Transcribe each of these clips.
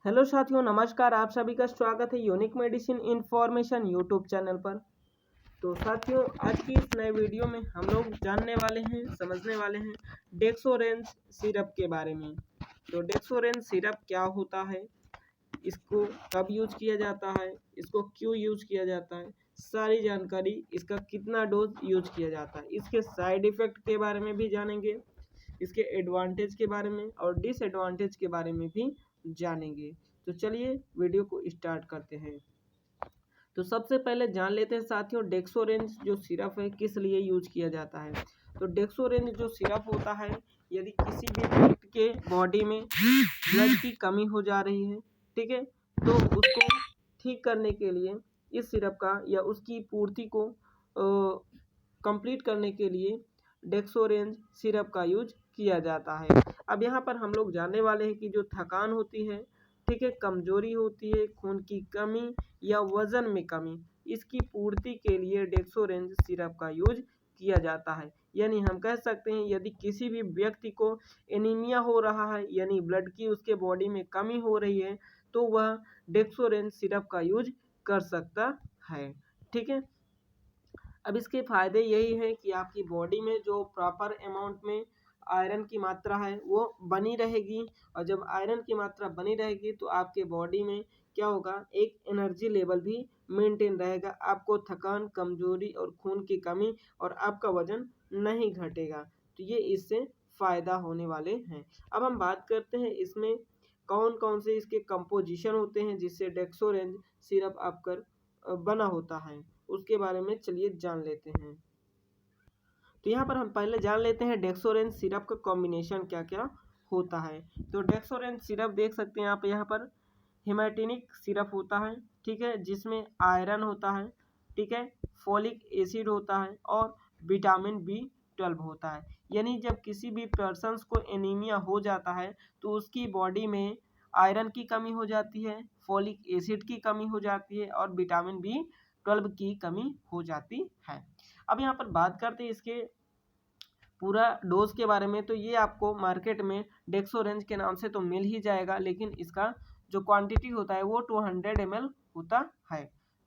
Hello साथियों, नमस्कार। आप सभी का स्वागत है unique medicine information YouTube channel पर। तो साथियों, आज की इस नए वीडियो में हम लोग जानने वाले हैं, समझने वाले हैं डेक्सोरेंज सिरप के बारे में। तो डेक्सोरेंज सिरप क्या होता है, इसको कब यूज किया जाता है, इसको क्यों यूज किया जाता है, सारी जानकारी, इसका कितना डोज यूज किया जाता है, इसके साइड इफेक्ट के बारे में भी जानेंगे, इसके एडवांटेज के बारे में और डिसएडवांटेज के बारे में भी जानेंगे। तो चलिए वीडियो को स्टार्ट करते हैं। तो सबसे पहले जान लेते हैं साथियों, डेक्सोरेंज जो सिरप है किस लिए यूज किया जाता है। तो डेक्सोरेंज जो सिरप होता है, यदि किसी भी व्यक्ति के बॉडी में ब्लड की कमी हो जा रही है, ठीक है, तो उसको ठीक करने के लिए इस सिरप का या उसकी पूर्ति को कंप्लीट करने के लिए डेक्सोरेंज सिरप का यूज किया जाता है। अब यहाँ पर हम लोग जानने वाले हैं कि जो थकान होती है, ठीक है, कमजोरी होती है, खून की कमी या वजन में कमी, इसकी पूर्ति के लिए डेक्सोरेंज सिरप का यूज किया जाता है। यानी हम कह सकते हैं यदि किसी भी व्यक्ति को एनीमिया हो रहा है, यानी ब्लड की उसके बॉडी में कमी हो रही है, तो वह डेक्सोरेंज सिरप का यूज कर सकता है। ठीक है। अब इसके फायदे यही हैं कि आपकी बॉडी में जो प्रॉपर अमाउंट में आयरन की मात्रा है वो बनी रहेगी, और जब आयरन की मात्रा बनी रहेगी तो आपके बॉडी में क्या होगा, एक एनर्जी लेवल भी मेंटेन रहेगा, आपको थकान, कमजोरी और खून की कमी और आपका वजन नहीं घटेगा। तो ये इससे फायदा होने वाले हैं। अब हम बात करते हैं इसमें कौन कौन से इसके कंपोजिशन होते हैं जिससे डेक्सोरेंज सिरप आपका बना होता है, उसके बारे में चलिए जान लेते हैं। तो यहाँ पर हम पहले जान लेते हैं डेक्सोरेंज सिरप का कॉम्बिनेशन क्या क्या होता है। तो डेक्सोरेंज सिरप देख सकते हैं आप यहाँ पर हिमैटिनिक सिरप होता है, ठीक है, जिसमें आयरन होता है, ठीक है, फोलिक एसिड होता है और विटामिन B12 होता है। यानी जब किसी भी पर्सन्स को एनीमिया हो जाता है तो उसकी बॉडी में आयरन की कमी हो जाती है, फोलिक एसिड की कमी हो जाती है और विटामिन B12 की कमी हो जाती है। अब यहाँ पर बात करते हैं इसके पूरा डोज के बारे में। तो ये आपको मार्केट में डेक्सोरेंज के नाम से तो मिल ही जाएगा, लेकिन इसका जो क्वांटिटी होता है वो 200 ml होता है।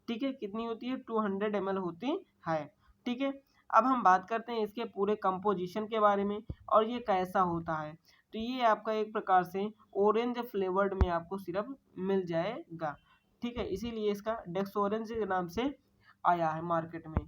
ठीक है, कितनी होती है, 200 ml होती है। ठीक है। अब हम बात करते हैं इसके पूरे कंपोजिशन के बारे में और ये कैसा होता है। तो ये आपका एक प्रकार से ऑरेंज फ्लेवर्ड में आपको सिरप मिल जाएगा। ठीक है, इसीलिए इसका डेक्सोरेंज के नाम से आया है मार्केट में।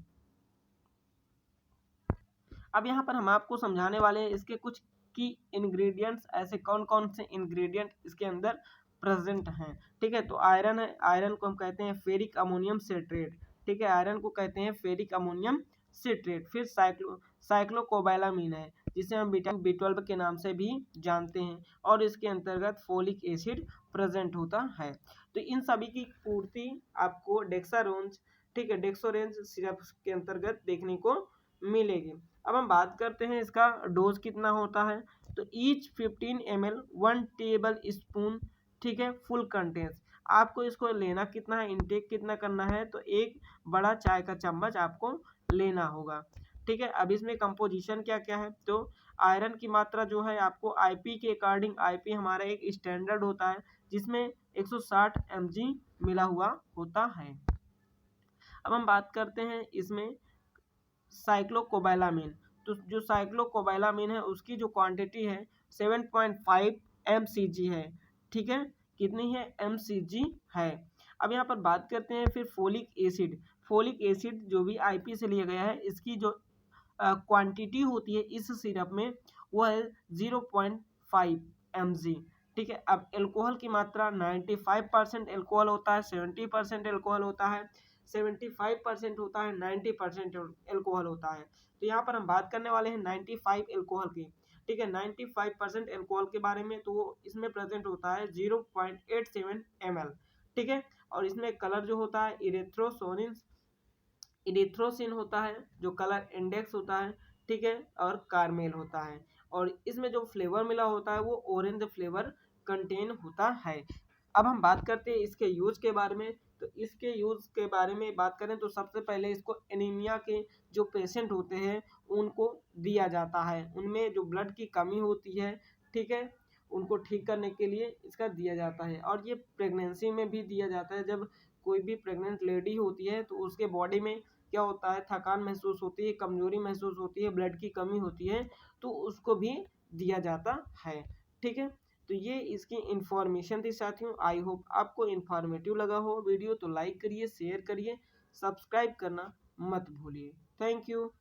अब यहाँ पर हम आपको समझाने वाले हैं इसके कुछ की इंग्रेडिएंट्स, ऐसे कौन कौन से इंग्रेडिएंट इसके अंदर प्रेजेंट हैं। ठीक है, तो आयरन है, आयरन को हम कहते हैं फेरिक अमोनियम सिट्रेट। ठीक है, आयरन को कहते हैं फेरिक अमोनियम सिट्रेट। फिर साइक्लोकोबैलामीन है, जिसे हम विटामिन B12 के नाम से भी जानते हैं, और इसके अंतर्गत फोलिक एसिड प्रेजेंट होता है। तो इन सभी की पूर्ति आपको डेक्सारोंज, ठीक है, डेक्सोरेंज सिरप के अंतर्गत देखने को मिलेगी। अब हम बात करते हैं इसका डोज कितना होता है। तो ईच 15 ml 1 टेबल स्पून, ठीक है, फुल कंटेंस। आपको इसको लेना कितना है, इनटेक कितना करना है, तो एक बड़ा चाय का चम्मच आपको लेना होगा। ठीक है। अब इसमें कंपोजिशन क्या क्या है, तो आयरन की मात्रा जो है आपको आईपी के अकॉर्डिंग, आईपी हमारा एक स्टैंडर्ड होता है जिसमें 160 mg मिला हुआ होता है। अब हम बात करते हैं इसमें साइक्लोकोबैलामिन। तो जो साइक्लोकोबैलामिन है उसकी जो क्वांटिटी है 7.5 mcg है। ठीक है, कितनी है, mcg है। अब यहाँ पर बात करते हैं फिर फोलिक एसिड। फोलिक एसिड जो भी आईपी से लिया गया है, इसकी जो क्वांटिटी होती है इस सिरप में वो है 0.5 mg। ठीक है। अब एल्कोहल की मात्रा 95% एल्कोहल होता है, 70% एल्कोहल होता है, 75% होता है, 90% एल्कोहल होता है। तो यहाँ पर हम बात करने वाले हैं 95 एल्कोहल की। ठीक है, 95% एल्कोहल के बारे में। तो इसमें प्रेजेंट होता है 0.87 ml। ठीक है, और इसमें कलर जो होता है इरिथ्रोसिन होता है, जो कलर इंडेक्स होता है, ठीक है, और कारमेल होता है, और इसमें जो फ्लेवर मिला होता है वो ऑरेंज फ्लेवर कंटेन होता है। अब हम बात करते हैं इसके यूज के बारे में। तो इसके यूज के बारे में बात करें तो सबसे पहले इसको एनीमिया के जो पेशेंट होते हैं उनको दिया जाता है, उनमें जो ब्लड की कमी होती है, ठीक है, उनको ठीक करने के लिए इसका दिया जाता है। और ये प्रेगनेंसी में भी दिया जाता है। जब कोई भी प्रेग्नेंट लेडी होती है तो उसके बॉडी में क्या होता है, थकान महसूस होती है, कमजोरी महसूस होती है, ब्लड की कमी होती है, तो उसको भी दिया जाता है। ठीक है, तो ये इसकी इंफॉर्मेशन थी साथियों। आई होप आपको इंफॉर्मेटिव लगा हो वीडियो, तो लाइक करिए, शेयर करिए, सब्सक्राइब करना मत भूलिए। Thank you.